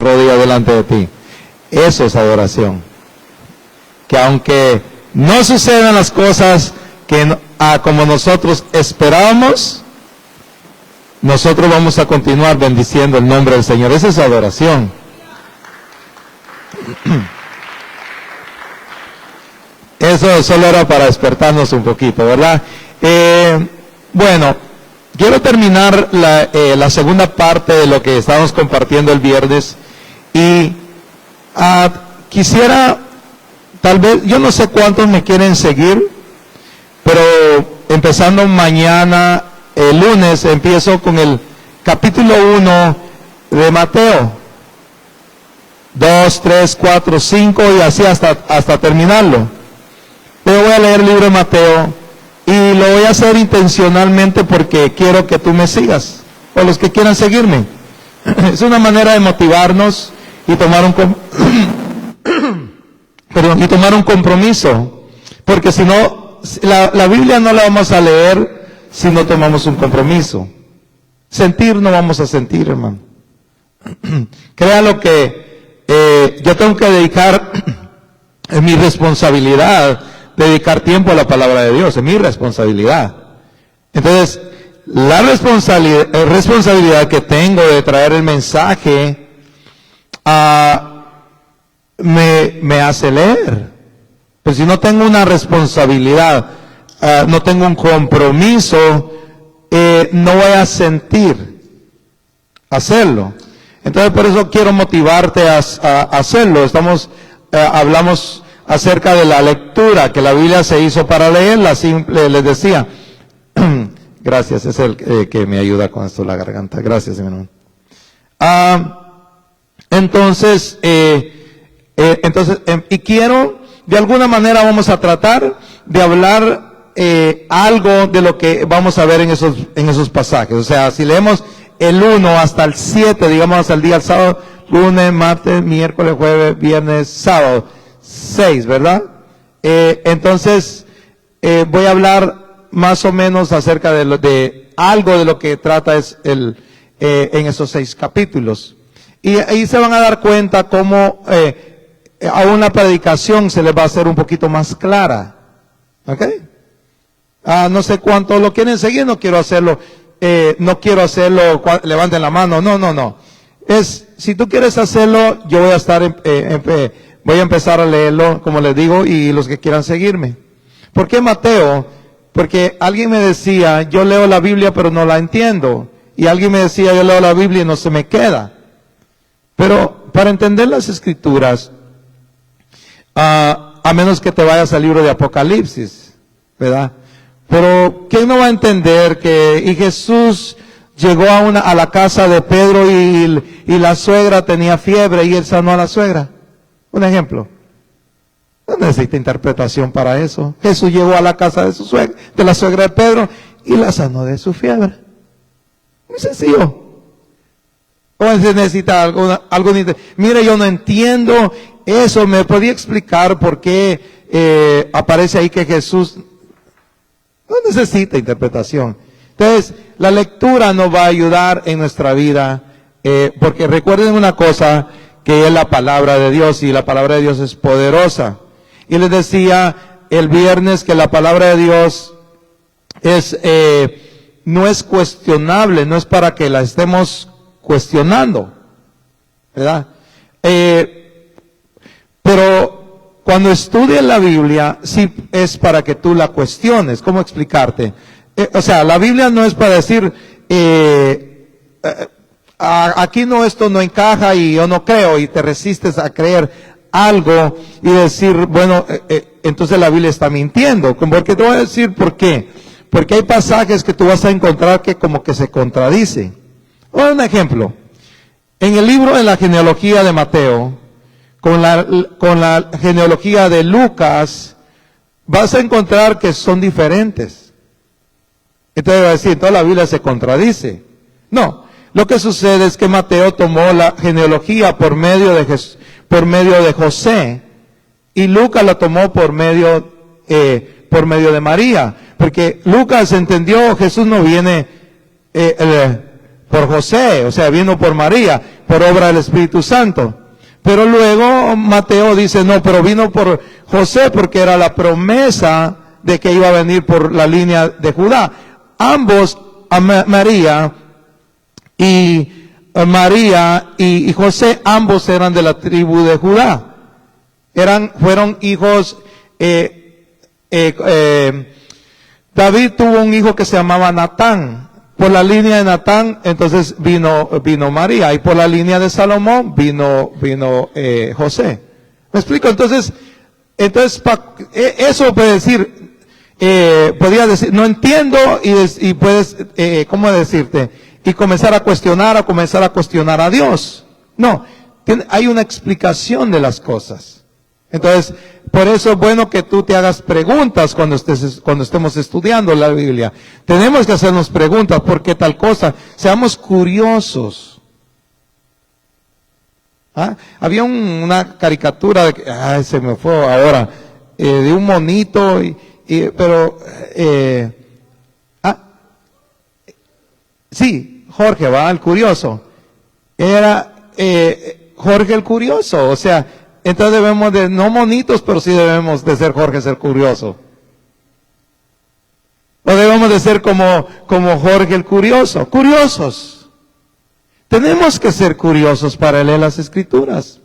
rodilla delante de ti. Eso es adoración. Que aunque no sucedan las cosas que como nosotros esperábamos, nosotros vamos a continuar bendiciendo el nombre del Señor. Esa es adoración. Eso solo era para despertarnos un poquito, ¿verdad? Bueno, quiero terminar la segunda parte de lo que estábamos compartiendo el viernes y quisiera, tal vez, yo no sé cuántos me quieren seguir, pero empezando mañana, el lunes, empiezo con el capítulo 1 de Mateo. 2, 3, 4, 5 y así hasta terminarlo. Pero voy a leer el libro de Mateo y lo voy a hacer intencionalmente porque quiero que tú me sigas, o los que quieran seguirme. Es una manera de motivarnos y tomar un compromiso, porque si no, la Biblia no la vamos a leer si no tomamos un compromiso. Sentir no vamos a sentir, hermano. Créalo que yo tengo que dedicar, es mi responsabilidad, dedicar tiempo a la palabra de Dios, es mi responsabilidad. Entonces, la responsabilidad que tengo de traer el mensaje me hace leer. Pues si no tengo una responsabilidad, no tengo un compromiso, no voy a sentir hacerlo. Entonces por eso quiero motivarte a hacerlo. Hablamos acerca de la lectura, que la Biblia se hizo para leerla. Simple, les decía, gracias, es el que me ayuda con esto la garganta. Gracias, mi hermano. Entonces, y quiero, de alguna manera vamos a tratar de hablar algo de lo que vamos a ver en esos pasajes. O sea, si leemos el 1 hasta el 7, digamos hasta el día del sábado, lunes, martes, miércoles, jueves, viernes, sábado, 6, ¿verdad? Entonces, voy a hablar más o menos acerca de algo de lo que trata en esos 6 capítulos. Y ahí se van a dar cuenta cómo a una predicación se les va a hacer un poquito más clara. ¿Ok? No sé cuántos lo quieren seguir, no quiero hacerlo, levanten la mano, no. Si tú quieres hacerlo, yo voy a estar, voy a empezar a leerlo, como les digo, y los que quieran seguirme. ¿Por qué Mateo? Porque alguien me decía, yo leo la Biblia pero no la entiendo. Y alguien me decía, yo leo la Biblia y no se me queda. Pero para entender las Escrituras, a menos que te vayas al libro de Apocalipsis, ¿verdad? Pero ¿quién no va a entender que Jesús llegó a la casa de Pedro y la suegra tenía fiebre y él sanó a la suegra? Un ejemplo. No necesita interpretación para eso. Jesús llegó a la casa de la suegra de Pedro y la sanó de su fiebre. Muy sencillo. O se necesita algo. Mire, yo no entiendo eso. ¿Me podía explicar por qué aparece ahí que Jesús no necesita interpretación? Entonces, la lectura nos va a ayudar en nuestra vida, porque recuerden una cosa, que es la palabra de Dios, y la palabra de Dios es poderosa. Y les decía el viernes que la palabra de Dios no es cuestionable, no es para que la estemos cuestionando, ¿verdad? Pero cuando estudias la Biblia, sí es para que tú la cuestiones. ¿Cómo explicarte? O sea, la Biblia no es para decir, aquí no, esto no encaja y yo no creo, y te resistes a creer algo y decir, bueno, entonces la Biblia está mintiendo. Porque te voy a decir por qué. Porque hay pasajes que tú vas a encontrar que como que se contradicen. Un ejemplo, en el libro de la genealogía de Mateo, con la genealogía de Lucas, vas a encontrar que son diferentes. Entonces va a decir, toda la Biblia se contradice. No, lo que sucede es que Mateo tomó la genealogía por medio de José, y Lucas la tomó por medio de María, porque Lucas entendió, Jesús no viene, por José, o sea, vino por María, por obra del Espíritu Santo. Pero luego Mateo dice, no, pero vino por José porque era la promesa de que iba a venir por la línea de Judá. Ambos, María y José, ambos eran de la tribu de Judá. Fueron hijos, David tuvo un hijo que se llamaba Natán. Por la línea de Natán, entonces vino María, y por la línea de Salomón vino José. ¿Me explico? Entonces eso puede decir, podría decir, no entiendo, y puedes, ¿cómo decirte? Y comenzar a cuestionar a Dios. No, hay una explicación de las cosas. Entonces, por eso es bueno que tú te hagas preguntas cuando estemos estudiando la Biblia. Tenemos que hacernos preguntas, ¿por qué tal cosa? Seamos curiosos. ¿Ah? Había una caricatura de se me fue ahora, de un monito, sí, Jorge, el curioso. Era Jorge el curioso, o sea, entonces debemos de, no monitos, pero sí debemos de ser Jorge, ser curioso. O debemos de ser como Jorge el curioso. Curiosos. Tenemos que ser curiosos para leer las Escrituras.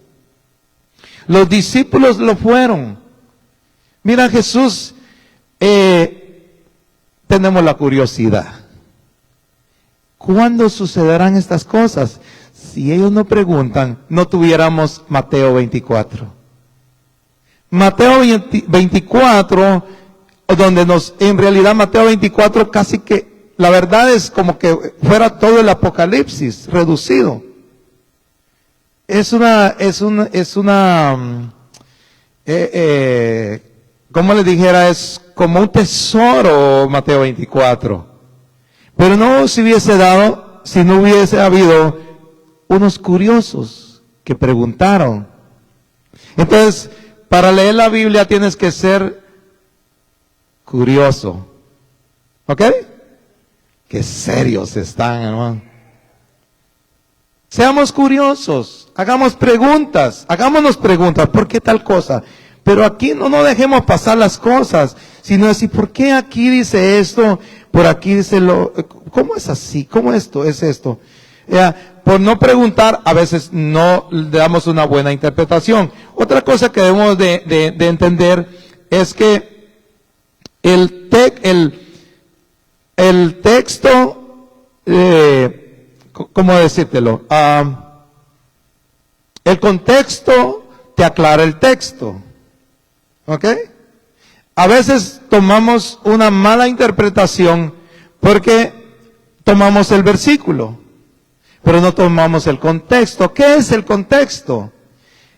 Los discípulos lo fueron. Mira, Jesús, tenemos la curiosidad. ¿Cuándo sucederán estas cosas? Si ellos no preguntan, no tuviéramos Mateo 24. Mateo 24, donde en realidad Mateo 24 casi que, la verdad es como que fuera todo el Apocalipsis reducido. Como les dijera, es como un tesoro Mateo 24. Pero no se hubiese dado si no hubiese habido unos curiosos que preguntaron. Entonces, para leer la Biblia tienes que ser curioso. ¿Ok? Qué serios están, hermano. Seamos curiosos, hagámonos preguntas, ¿por qué tal cosa? Pero aquí no dejemos pasar las cosas, sino decir, ¿por qué aquí dice esto? Por aquí dice ¿cómo es así? ¿Cómo esto es esto? Por no preguntar, a veces no le damos una buena interpretación. Otra cosa que debemos de entender es que el texto, ¿cómo decírtelo? El contexto te aclara el texto. ¿Ok? A veces tomamos una mala interpretación porque tomamos el versículo, pero no tomamos el contexto. ¿Qué es el contexto?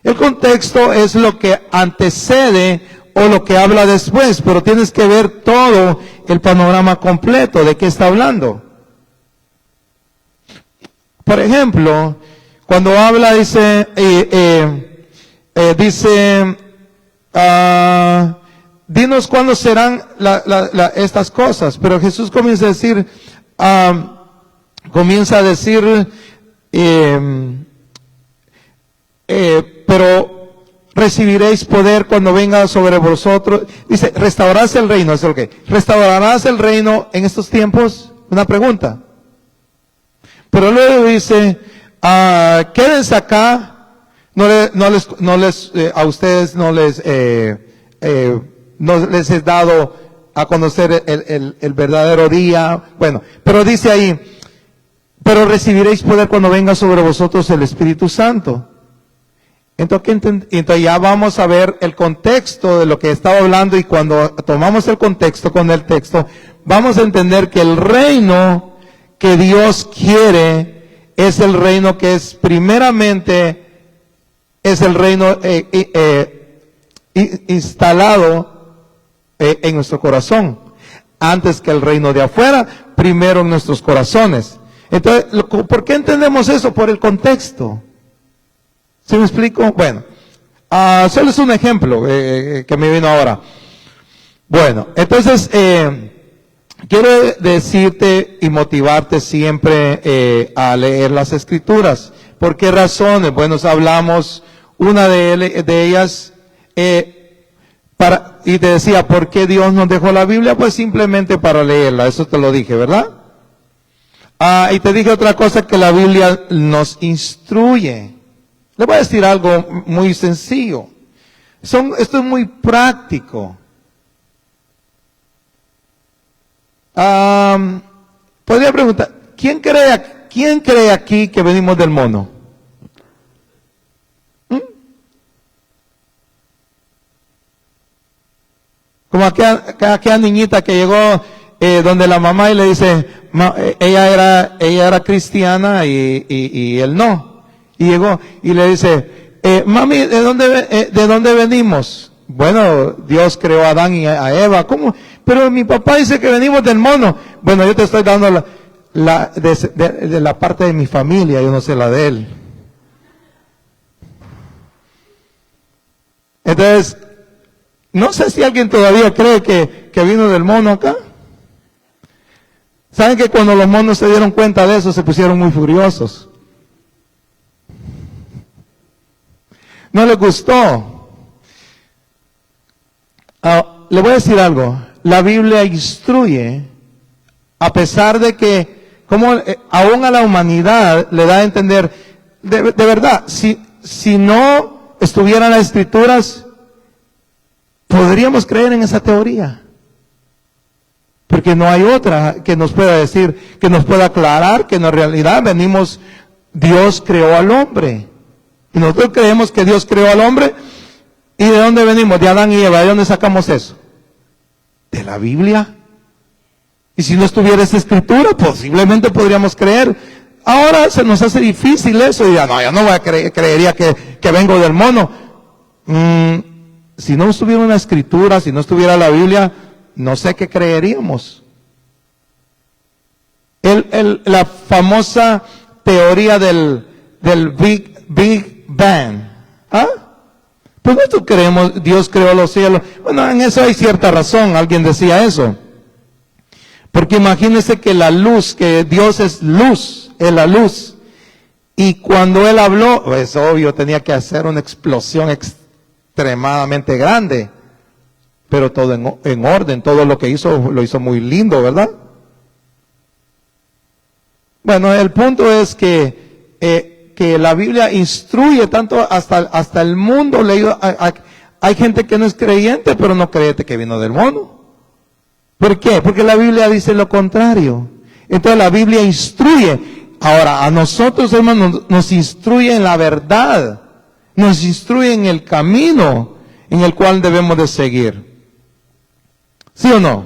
El contexto es lo que antecede o lo que habla después, pero tienes que ver todo el panorama completo de qué está hablando. Por ejemplo, cuando habla dice, dinos cuándo serán estas cosas, pero Jesús comienza a decir, pero recibiréis poder cuando venga sobre vosotros. Dice, ¿restaurarás el reino? ¿Es lo que? ¿Restaurarás el reino en estos tiempos? Una pregunta. Pero luego dice, quédense acá, a ustedes no les he dado a conocer el verdadero día. Bueno, pero dice ahí, pero recibiréis poder cuando venga sobre vosotros el Espíritu Santo. Entonces ya vamos a ver el contexto de lo que estaba hablando, y cuando tomamos el contexto con el texto, vamos a entender que el reino que Dios quiere es el reino que es primeramente, es el reino instalado en nuestro corazón, antes que el reino de afuera, primero en nuestros corazones. Entonces, ¿por qué entendemos eso? Por el contexto. ¿Sí me explico? Bueno, solo es un ejemplo que me vino ahora. Bueno, entonces, quiero decirte y motivarte siempre a leer las Escrituras. ¿Por qué razones? Bueno, hablamos una de ellas, y te decía, ¿por qué Dios nos dejó la Biblia? Pues simplemente para leerla, eso te lo dije, ¿verdad? Y te dije otra cosa, que la Biblia nos instruye. Le voy a decir algo muy sencillo. Esto es muy práctico. Podría preguntar, ¿quién cree aquí que venimos del mono? Como aquella niñita que llegó donde la mamá y le dice, ella era cristiana y él no. Y llegó y le dice, mami, ¿de dónde venimos? Bueno, Dios creó a Adán y a Eva. ¿Cómo? Pero mi papá dice que venimos del mono. Bueno, yo te estoy dando de la parte de mi familia, yo no sé la de él. Entonces, no sé si alguien todavía cree que vino del mono acá. ¿Saben que cuando los monos se dieron cuenta de eso, se pusieron muy furiosos? No les gustó. Le voy a decir algo. La Biblia instruye, a pesar de que, aún a la humanidad le da a entender, de verdad, si no estuvieran las Escrituras, podríamos creer en esa teoría. Porque no hay otra que nos pueda decir, que nos pueda aclarar que en realidad Dios creó al hombre. Y nosotros creemos que Dios creó al hombre. ¿Y de dónde venimos? De Adán y Eva. ¿De dónde sacamos eso? De la Biblia. Y si no estuviera esa escritura, posiblemente podríamos creer. Ahora se nos hace difícil eso. Y ya no voy a creería que vengo del mono. Si no estuviera una escritura, si no estuviera la Biblia, no sé qué creeríamos. La famosa teoría del Big Bang. Pues nosotros creemos, Dios creó los cielos. Bueno, en eso hay cierta razón, alguien decía eso. Porque imagínense que la luz, que Dios es luz, es la luz. Y cuando Él habló, es obvio, tenía que hacer una explosión extremadamente grande. Pero todo en orden, todo lo que hizo, lo hizo muy lindo, ¿verdad? Bueno, el punto es que la Biblia instruye tanto hasta el mundo leído. Hay gente que no es creyente, pero no cree que vino del mono. ¿Por qué? Porque la Biblia dice lo contrario. Entonces la Biblia instruye. Ahora, a nosotros, hermanos, nos instruye en la verdad. Nos instruye en el camino en el cual debemos de seguir. ¿Sí o no?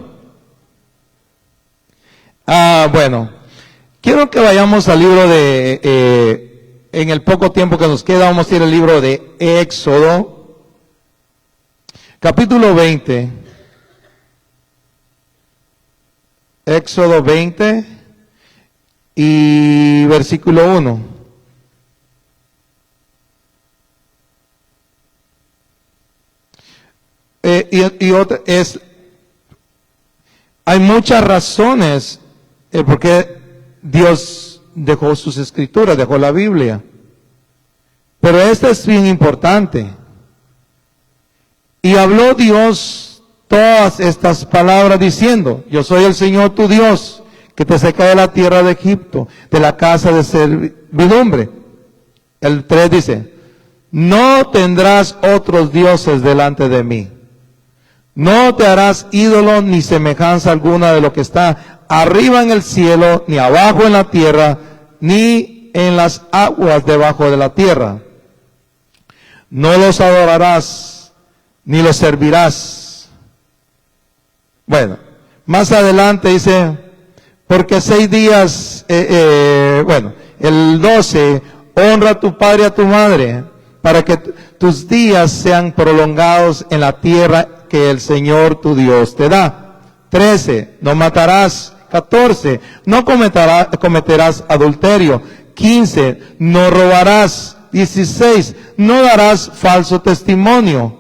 Bueno, quiero que vayamos al libro en el poco tiempo que nos queda, vamos a ir al libro de Éxodo, capítulo 20. Éxodo 20 y versículo 1. Y otra es, hay muchas razones por qué Dios dejó sus escrituras, dejó la Biblia. Pero esta es bien importante. Y habló Dios todas estas palabras diciendo, yo soy el Señor tu Dios, que te saca de la tierra de Egipto, de la casa de servidumbre. El 3 dice, no tendrás otros dioses delante de mí. No te harás ídolo ni semejanza alguna de lo que está arriba en el cielo, ni abajo en la tierra, ni en las aguas debajo de la tierra. No los adorarás, ni los servirás. Bueno, más adelante dice, porque 6 días, el 12, honra a tu padre y a tu madre, para que tus días sean prolongados en la tierra que el Señor tu Dios te da. 13, no matarás. 14, no cometerás adulterio. 15, no robarás. 16, no darás falso testimonio.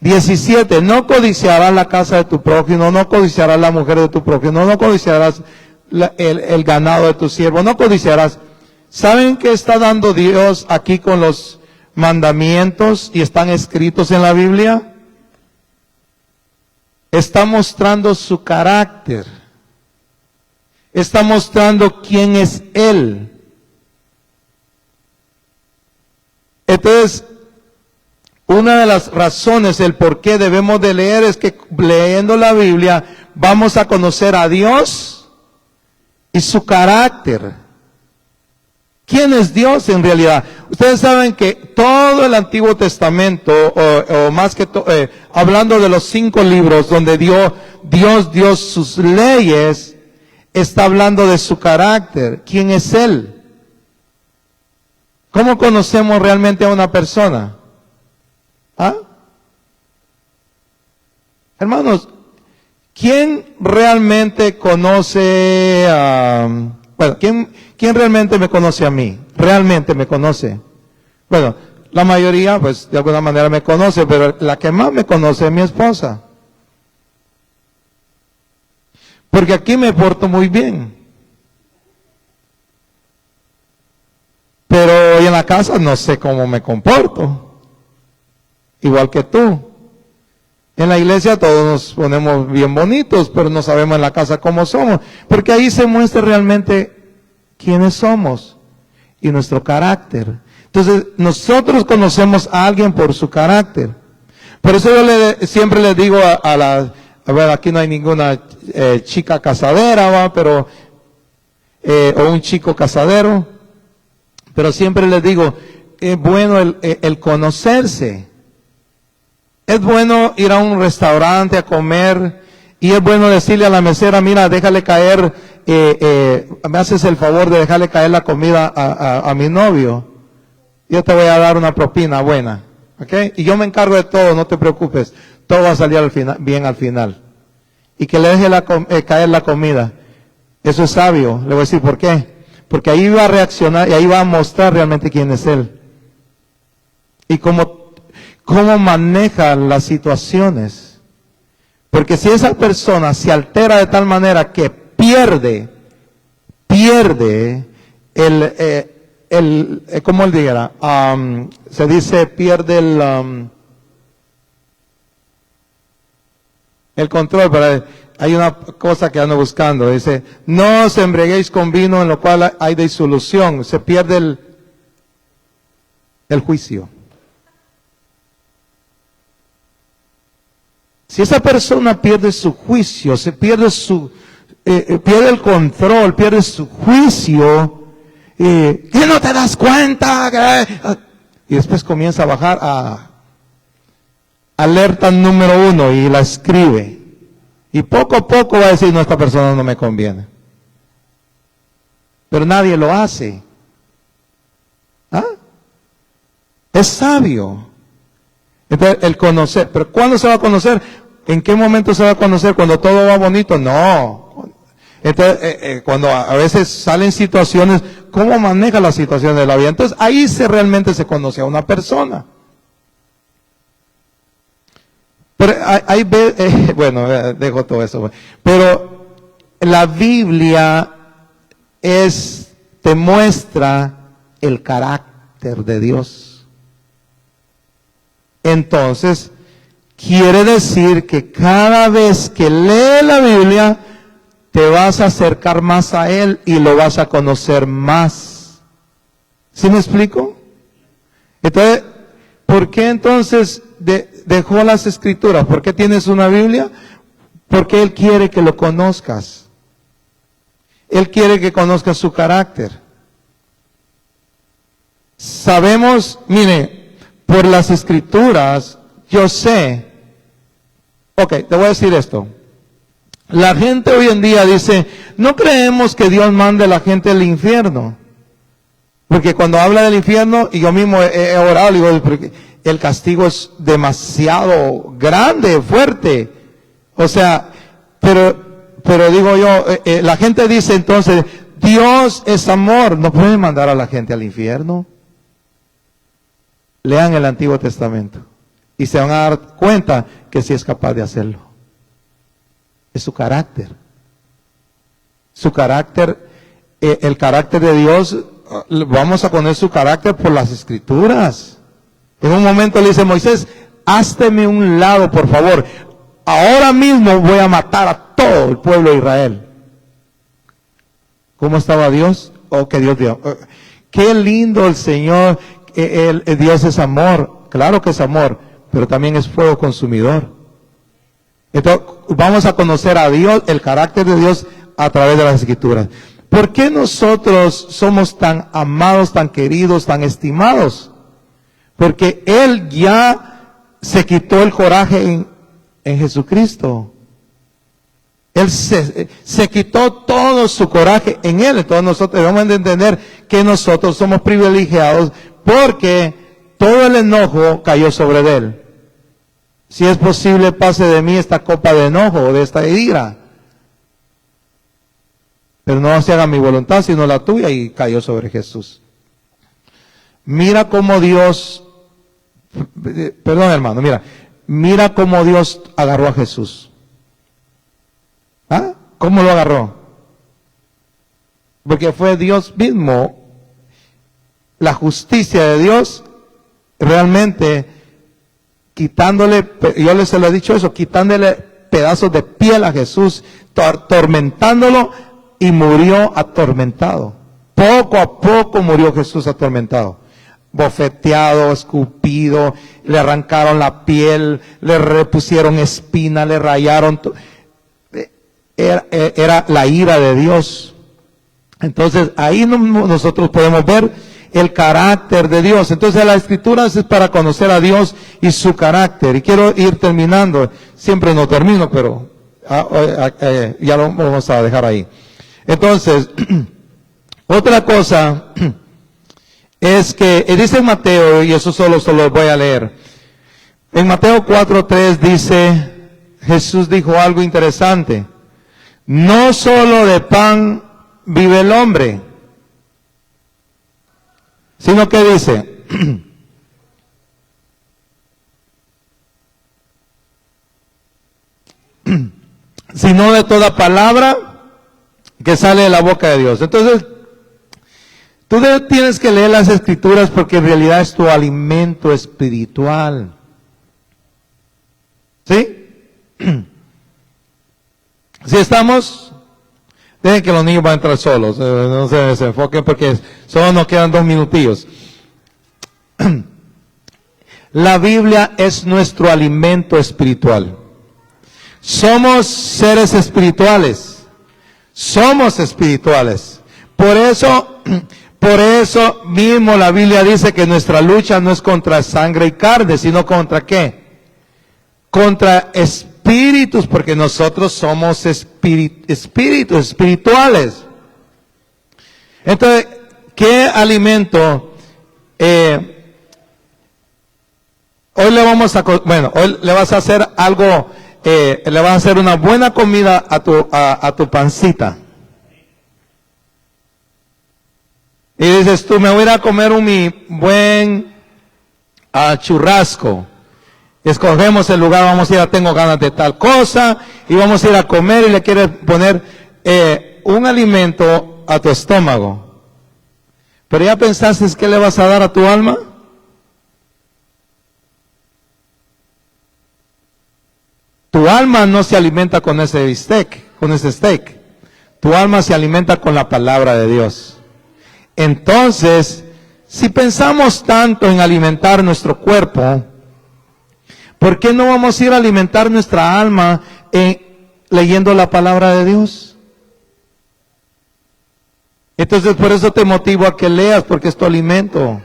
17, no codiciarás la casa de tu prójimo, no codiciarás la mujer de tu prójimo, no codiciarás el ganado de tu siervo, no codiciarás. ¿Saben qué está dando Dios aquí con los mandamientos y están escritos en la Biblia? Está mostrando su carácter. Está mostrando quién es Él. Entonces, una de las razones, el por qué debemos de leer es que leyendo la Biblia vamos a conocer a Dios y su carácter. ¿Quién es Dios en realidad? Ustedes saben que todo el Antiguo Testamento, o más que todo, hablando de los 5 libros donde Dios dio sus leyes, está hablando de su carácter. ¿Quién es Él? ¿Cómo conocemos realmente a una persona? ¿Ah? Hermanos, ¿quién realmente conoce ¿quién realmente me conoce a mí? ¿Realmente me conoce? Bueno, la mayoría, pues, de alguna manera me conoce, pero la que más me conoce es mi esposa. Porque aquí me porto muy bien. Pero hoy en la casa no sé cómo me comporto. Igual que tú. En la iglesia todos nos ponemos bien bonitos, pero no sabemos en la casa cómo somos. Porque ahí se muestra realmente quiénes somos y nuestro carácter. Entonces, nosotros conocemos a alguien por su carácter. Por eso yo siempre les digo a ver, aquí no hay ninguna chica casadera, ¿va? Pero, o un chico casadero. Pero siempre les digo, es bueno el conocerse. Es bueno ir a un restaurante a comer y es bueno decirle a la mesera, mira, déjale caer, me haces el favor de dejarle caer la comida a mi novio. Yo te voy a dar una propina buena, ¿ok? Y yo me encargo de todo, no te preocupes. Todo va a salir bien al final. Y que le deje caer la comida. Eso es sabio. Le voy a decir por qué. Porque ahí va a reaccionar y ahí va a mostrar realmente quién es Él. Y cómo maneja las situaciones. Porque si esa persona se altera de tal manera que pierde ¿cómo él dijera? Se dice pierde el control, pero hay una cosa que ando buscando, dice, no os embriaguéis con vino en lo cual hay disolución, se pierde el juicio. Si esa persona pierde su juicio, se pierde pierde el control, pierde su juicio, ¿qué no te das cuenta? Y después comienza a bajar a alerta número 1 y la escribe. Y poco a poco va a decir, no, esta persona no me conviene. Pero nadie lo hace. ¿Ah? Es sabio. Entonces, el conocer. ¿Pero cuándo se va a conocer? ¿En qué momento se va a conocer? ¿Cuando todo va bonito? No. Entonces, cuando a veces salen situaciones, ¿cómo maneja las situaciones de la vida? Entonces, ahí realmente se conoce a una persona. Pero bueno, dejo todo eso. Pero la Biblia te muestra el carácter de Dios. Entonces, quiere decir que cada vez que lees la Biblia, te vas a acercar más a Él y lo vas a conocer más. ¿Sí me explico? Entonces, ¿por qué entonces dejó las Escrituras? ¿Por qué tienes una Biblia? Porque Él quiere que lo conozcas. Él quiere que conozcas su carácter. Sabemos, mire, por las Escrituras, yo sé. Ok, te voy a decir esto. La gente hoy en día dice, no creemos que Dios mande a la gente al infierno. Porque cuando habla del infierno, y yo mismo he orado, digo, porque el castigo es demasiado grande, fuerte. O sea, pero digo yo, la gente dice entonces, Dios es amor, no puede mandar a la gente al infierno. Lean el Antiguo Testamento. Y se van a dar cuenta que sí es capaz de hacerlo. Es su carácter. Su carácter, el carácter de Dios, vamos a poner su carácter por las Escrituras. En un momento le dice Moisés, házteme un lado, por favor. Ahora mismo voy a matar a todo el pueblo de Israel. ¿Cómo estaba Dios? Oh, que Dios dio. Qué lindo el Señor. El Dios es amor. Claro que es amor, pero también es fuego consumidor. Entonces, vamos a conocer a Dios, el carácter de Dios a través de las Escrituras. ¿Por qué nosotros somos tan amados, tan queridos, tan estimados? Porque Él ya se quitó el coraje en Jesucristo. Él se quitó todo su coraje en Él. Entonces nosotros debemos de entender que nosotros somos privilegiados porque todo el enojo cayó sobre Él. Si es posible, pase de mí esta copa de enojo o de esta ira. Pero no se haga mi voluntad, sino la tuya, y cayó sobre Jesús. Mira cómo Dios, perdón hermano, mira cómo Dios agarró a Jesús. ¿Ah? ¿Cómo lo agarró? Porque fue Dios mismo, la justicia de Dios, realmente quitándole, yo les se lo he dicho eso, quitándole pedazos de piel a Jesús, atormentándolo, y murió atormentado. Poco a poco murió Jesús atormentado. Bofeteado, escupido, le arrancaron la piel, le repusieron espina, le rayaron. Era la ira de Dios. Entonces ahí nosotros podemos ver el carácter de Dios. Entonces la Escritura es para conocer a Dios y su carácter. Y quiero ir terminando. Siempre no termino, pero ya lo vamos a dejar ahí. Entonces, otra cosa es que dice en Mateo, y eso solo voy a leer. En Mateo 4:3 dice, Jesús dijo algo interesante. No solo de pan vive el hombre, sino que dice, sino de toda palabra que sale de la boca de Dios. Entonces, tú tienes que leer las Escrituras porque en realidad es tu alimento espiritual. ¿Sí? Si estamos, dejen que los niños van a entrar solos, no se desenfoquen porque solo nos quedan 2 minutillos. La Biblia es nuestro alimento espiritual. Somos seres espirituales. Somos espirituales. Por eso mismo la Biblia dice que nuestra lucha no es contra sangre y carne, sino contra ¿qué? Contra espíritus, porque nosotros somos espíritus espirituales. Entonces, ¿qué alimento? Hoy le vas a hacer algo. Le vas a hacer una buena comida a tu pancita. Y dices tú, me voy a ir a comer mi buen churrasco. Escogemos el lugar, vamos a ir tengo ganas de tal cosa, y vamos a ir a comer y le quieres poner un alimento a tu estómago. Pero ya pensaste qué le vas a dar a tu alma. Tu alma no se alimenta con ese bistec, con ese steak. Tu alma se alimenta con la palabra de Dios. Entonces, si pensamos tanto en alimentar nuestro cuerpo, ¿por qué no vamos a ir a alimentar nuestra alma leyendo la palabra de Dios? Entonces, por eso te motivo a que leas, porque es tu alimento.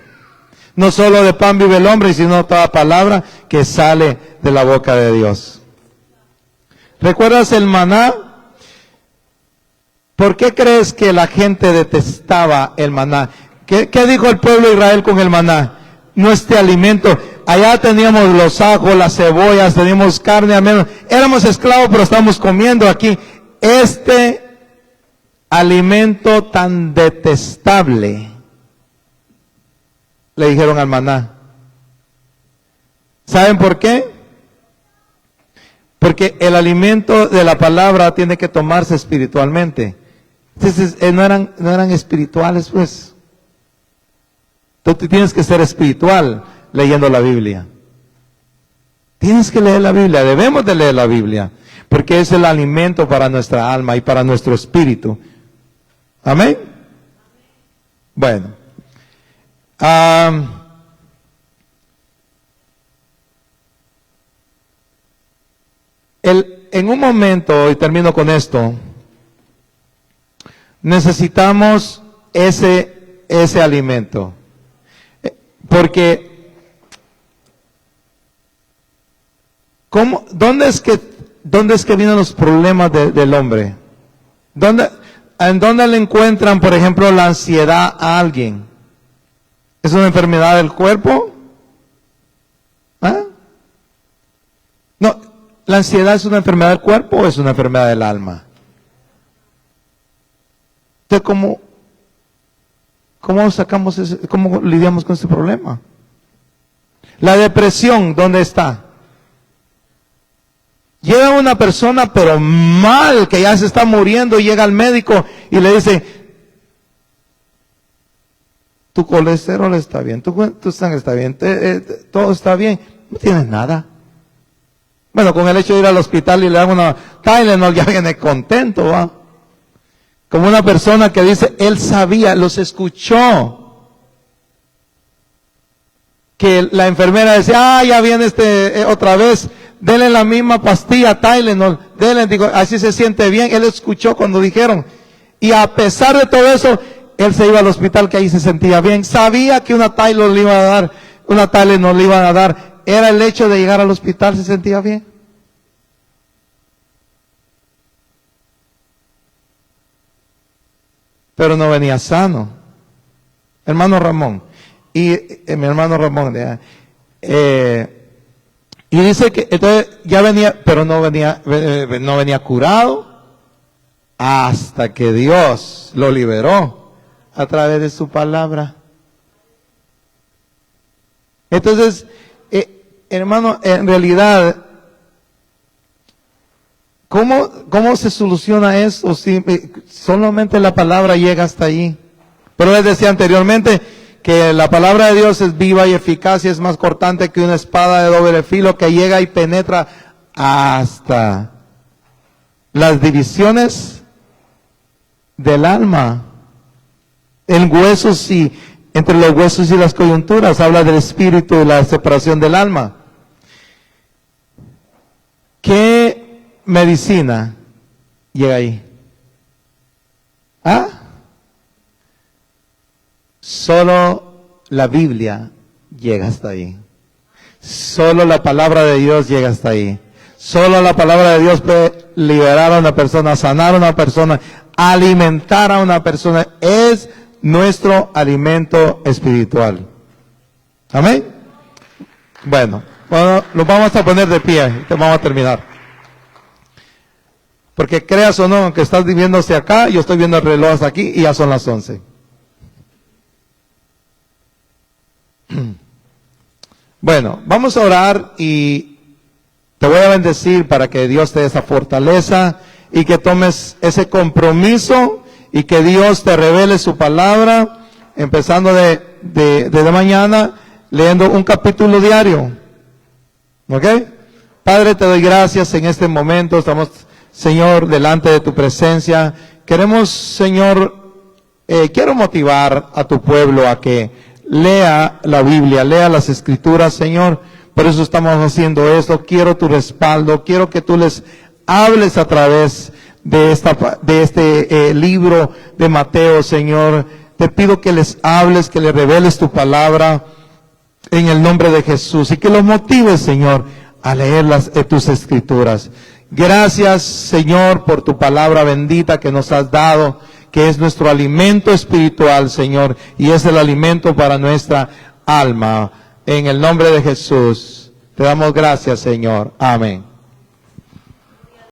No solo de pan vive el hombre, sino toda palabra que sale de la boca de Dios. ¿Recuerdas el maná? ¿Por qué crees que la gente detestaba el maná? ¿Qué dijo el pueblo de Israel con el maná? No este alimento. Allá teníamos los ajos, las cebollas, teníamos carne, al menos. Éramos esclavos, pero estamos comiendo aquí. Este alimento tan detestable, le dijeron al maná. ¿Saben por qué? Porque el alimento de la palabra tiene que tomarse espiritualmente. Entonces, no eran espirituales, pues. Tú tienes que ser espiritual leyendo la Biblia. Tienes que leer la Biblia, debemos de leer la Biblia, porque es el alimento para nuestra alma y para nuestro espíritu. Amén. Bueno. En un momento, y termino con esto, necesitamos ese alimento. Porque, ¿dónde es que vienen los problemas del hombre? ¿En dónde le encuentran, por ejemplo, la ansiedad a alguien? ¿Es una enfermedad del cuerpo? ¿Ah? No, ¿la ansiedad es una enfermedad del cuerpo o es una enfermedad del alma? Entonces, ¿cómo lidiamos con ese problema? La depresión, ¿dónde está? Llega una persona pero mal, que ya se está muriendo, y llega al médico y le dice, tu colesterol está bien, tu sangre está bien, todo está bien, no tienes nada. Bueno, con el hecho de ir al hospital y le dan una Tylenol, ya viene contento, ¿va? Como una persona que dice, él sabía, los escuchó, que la enfermera decía, ya viene otra vez, denle la misma pastilla, Tylenol, denle, digo, así se siente bien. Él escuchó cuando dijeron, y a pesar de todo eso, él se iba al hospital, que ahí se sentía bien. Sabía que una Tylenol le iban a dar, era el hecho de llegar al hospital, se sentía bien. Pero no venía sano. Hermano Ramón, y mi hermano Ramón, y dice que entonces ya venía, pero no venía curado, hasta que Dios lo liberó a través de su palabra. Entonces, hermano, en realidad, ¿cómo se soluciona eso si solamente la palabra llega hasta ahí? Pero les decía anteriormente que la palabra de Dios es viva y eficaz y es más cortante que una espada de doble filo, que llega y penetra hasta las divisiones del alma, entre los huesos y las coyunturas. Habla del espíritu y la separación del alma. ¿Qué medicina llega ahí? ¿Ah? Solo la Biblia llega hasta ahí. Solo la palabra de Dios llega hasta ahí. Solo la palabra de Dios puede liberar a una persona, sanar a una persona, alimentar a una persona. Es nuestro alimento espiritual. ¿Amén? Bueno, nos vamos a poner de pie y vamos a terminar. Porque creas o no, aunque estás viviendo hacia acá, yo estoy viendo el reloj hasta aquí y ya son las 11. Bueno, vamos a orar y te voy a bendecir para que Dios te dé esa fortaleza y que tomes ese compromiso y que Dios te revele su palabra, empezando desde mañana, leyendo un capítulo diario. ¿Ok? Padre, te doy gracias en este momento. Estamos, Señor, delante de tu presencia. Queremos, Señor, quiero motivar a tu pueblo a que lea la Biblia, lea las Escrituras, Señor. Por eso estamos haciendo esto. Quiero tu respaldo. Quiero que tú les hables a través de este libro de Mateo, Señor. Te pido que les hables, que les reveles tu palabra en el nombre de Jesús y que los motives, Señor, a leer tus Escrituras. Gracias, Señor, por tu palabra bendita que nos has dado, que es nuestro alimento espiritual, Señor, y es el alimento para nuestra alma. En el nombre de Jesús, te damos gracias, Señor. Amén.